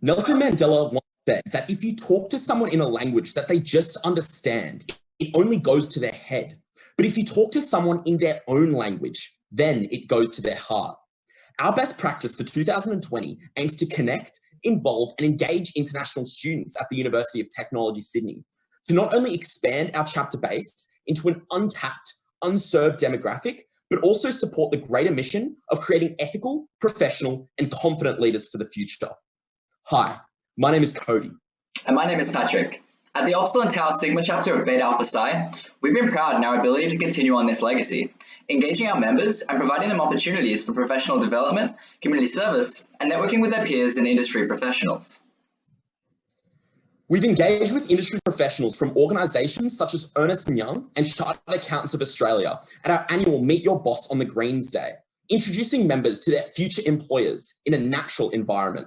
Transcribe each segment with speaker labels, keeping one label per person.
Speaker 1: Nelson Mandela once said that if you talk to someone in a language that they just understand, it only goes to their head. But if you talk to someone in their own language, then it goes to their heart. Our best practice for 2020 aims to connect, involve, and engage international students at the University of Technology, Sydney, to not only expand our chapter base into an untapped, unserved demographic, but also support the greater mission of creating ethical, professional, and confident leaders for the future. Hi, my name is Cody.
Speaker 2: And my name is Patrick. At the Upsilon Tau Sigma chapter of Beta Alpha Psi, we've been proud in our ability to continue on this legacy, engaging our members and providing them opportunities for professional development, community service, and networking with their peers and industry professionals.
Speaker 1: We've engaged with industry professionals from organisations such as Ernst & Young and Chartered Accountants of Australia at our annual Meet Your Boss on the Greens Day, introducing members to their future employers in a natural environment.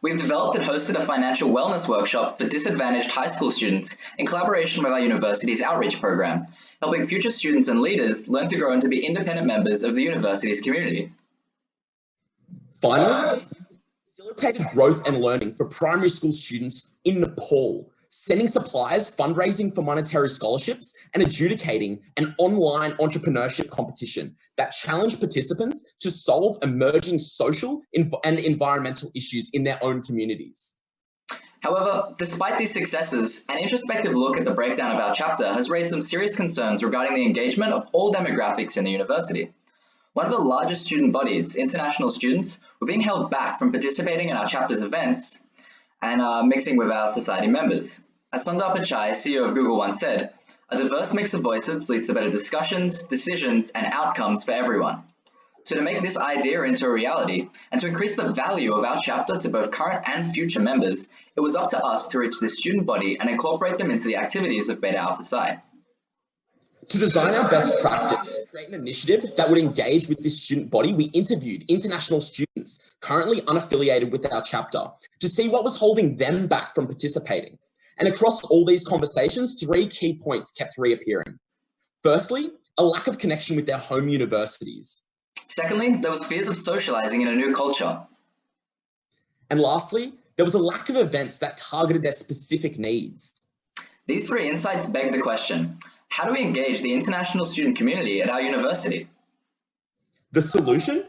Speaker 2: We've developed and hosted a financial wellness workshop for disadvantaged high school students in collaboration with our university's outreach program, helping future students and leaders learn to grow and to be independent members of the university's community.
Speaker 1: Finally, facilitated growth and learning for primary school students in Nepal, sending suppliers, fundraising for monetary scholarships, and adjudicating an online entrepreneurship competition that challenged participants to solve emerging social and environmental issues in their own communities.
Speaker 2: However, despite these successes, an introspective look at the breakdown of our chapter has raised some serious concerns regarding the engagement of all demographics in the university. One of the largest student bodies, international students, were being held back from participating in our chapter's events and mixing with our society members. As Sundar Pichai, CEO of Google, once said, "A diverse mix of voices leads to better discussions, decisions, and outcomes for everyone." So to make this idea into a reality and to increase the value of our chapter to both current and future members, it was up to us to reach this student body and incorporate them into the activities of Beta Alpha Psi.
Speaker 1: To design our best practice and create an initiative that would engage with this student body, we interviewed international students currently unaffiliated with our chapter to see what was holding them back from participating. And across all these conversations, 3 key points kept reappearing. Firstly, a lack of connection with their home universities.
Speaker 2: Secondly, there was fears of socializing in a new culture.
Speaker 1: And lastly, there was a lack of events that targeted their specific needs.
Speaker 2: These 3 insights beg the question, how do we engage the international student community at our university?
Speaker 1: The solution?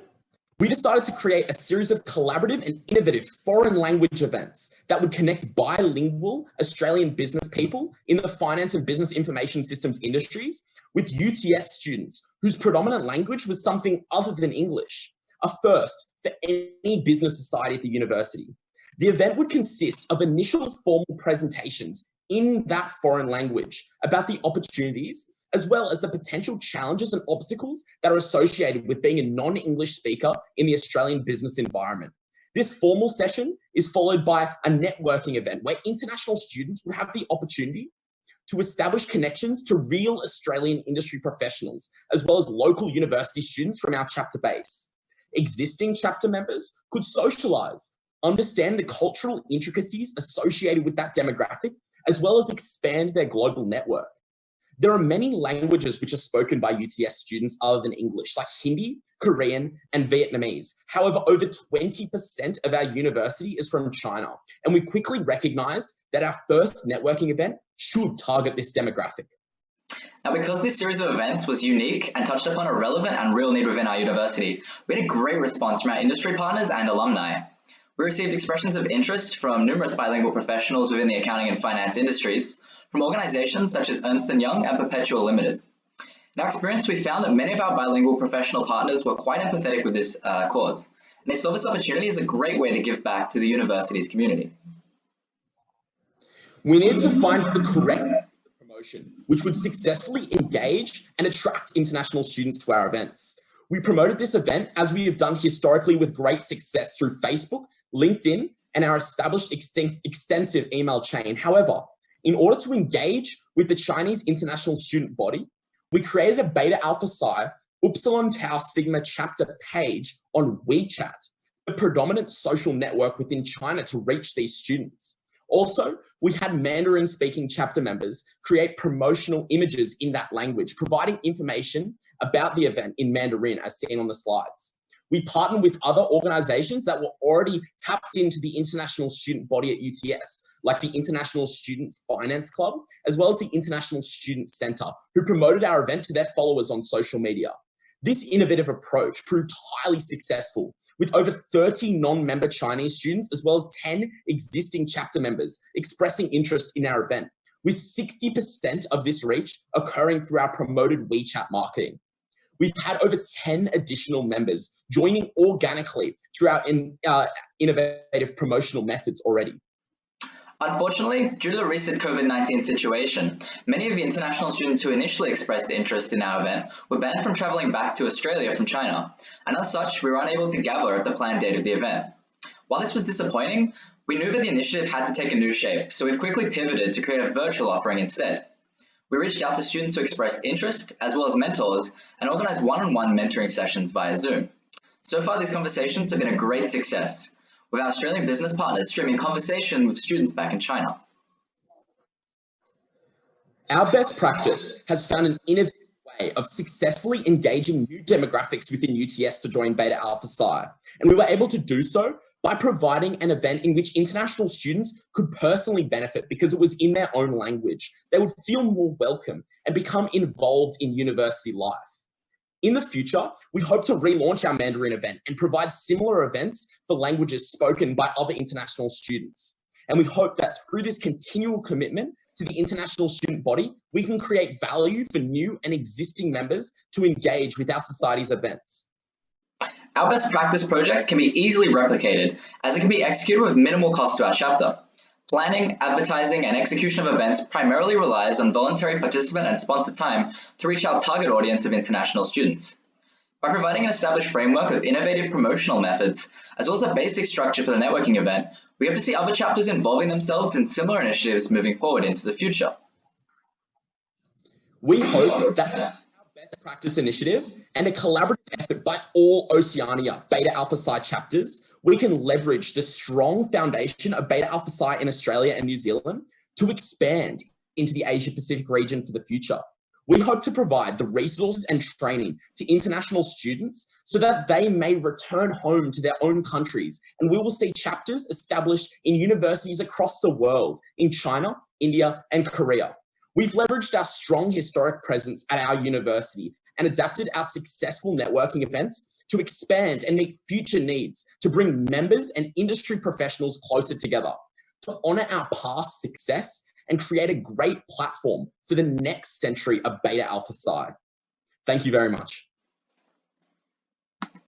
Speaker 1: We decided to create a series of collaborative and innovative foreign language events that would connect bilingual Australian business people in the finance and business information systems industries with UTS students whose predominant language was something other than English, a first for any business society at the university. The event would consist of initial formal presentations in that foreign language about the opportunities as well as the potential challenges and obstacles that are associated with being a non-English speaker in the Australian business environment. This formal session is followed by a networking event where international students would have the opportunity to establish connections to real Australian industry professionals, as well as local university students from our chapter base. Existing chapter members could socialise, understand the cultural intricacies associated with that demographic, as well as expand their global network. There are many languages which are spoken by UTS students other than English, like Hindi, Korean, and Vietnamese. However, over 20% of our university is from China, and we quickly recognized that our first networking event should target this demographic.
Speaker 2: Now, because this series of events was unique and touched upon a relevant and real need within our university, we had a great response from our industry partners and alumni. We received expressions of interest from numerous bilingual professionals within the accounting and finance industries, from organizations such as Ernst & Young and Perpetual Limited. In our experience, we found that many of our bilingual professional partners were quite empathetic with this cause, and they saw this opportunity as a great way to give back to the university's community.
Speaker 1: We needed to find the correct promotion, which would successfully engage and attract international students to our events. We promoted this event as we have done historically with great success through Facebook, LinkedIn, and our established extensive email chain. However, in order to engage with the Chinese international student body, we created a Beta Alpha Psi Upsilon Tau Sigma chapter page on WeChat, the predominant social network within China to reach these students. Also, we had Mandarin-speaking chapter members create promotional images in that language, providing information about the event in Mandarin as seen on the slides. We partnered with other organizations that were already tapped into the international student body at UTS, like the International Students Finance Club, as well as the International Student Center, who promoted our event to their followers on social media. This innovative approach proved highly successful, with over 30 non-member Chinese students, as well as 10 existing chapter members expressing interest in our event, with 60% of this reach occurring through our promoted WeChat marketing. We've had over 10 additional members joining organically through our innovative promotional methods already.
Speaker 2: Unfortunately, due to the recent COVID-19 situation, many of the international students who initially expressed interest in our event were banned from traveling back to Australia from China, and as such, we were unable to gather at the planned date of the event. While this was disappointing, we knew that the initiative had to take a new shape, so we've quickly pivoted to create a virtual offering instead. We reached out to students who expressed interest, as well as mentors, and organized one-on-one mentoring sessions via Zoom. So far, these conversations have been a great success, with our Australian business partners streaming conversation with students back in China.
Speaker 1: Our best practice has found an innovative way of successfully engaging new demographics within UTS to join Beta Alpha Psi, and we were able to do so by providing an event in which international students could personally benefit because it was in their own language. They would feel more welcome and become involved in university life. In the future, we hope to relaunch our Mandarin event and provide similar events for languages spoken by other international students. And we hope that through this continual commitment to the international student body, we can create value for new and existing members to engage with our society's events.
Speaker 2: Our best practice project can be easily replicated as it can be executed with minimal cost to our chapter. Planning, advertising, and execution of events primarily relies on voluntary participant and sponsor time to reach our target audience of international students. By providing an established framework of innovative promotional methods, as well as a basic structure for the networking event, we hope to see other chapters involving themselves in similar initiatives moving forward into the future.
Speaker 1: We hope that our best practice initiative and a collaborative effort by all Oceania Beta Alpha Psi chapters, we can leverage the strong foundation of Beta Alpha Psi in Australia and New Zealand to expand into the Asia Pacific region for the future. We hope to provide the resources and training to international students so that they may return home to their own countries, and we will see chapters established in universities across the world in China, India, and Korea. We've leveraged our strong historic presence at our university and adapted our successful networking events to expand and meet future needs to bring members and industry professionals closer together, to honor our past success and create a great platform for the next century of Beta Alpha Psi. Thank you very much.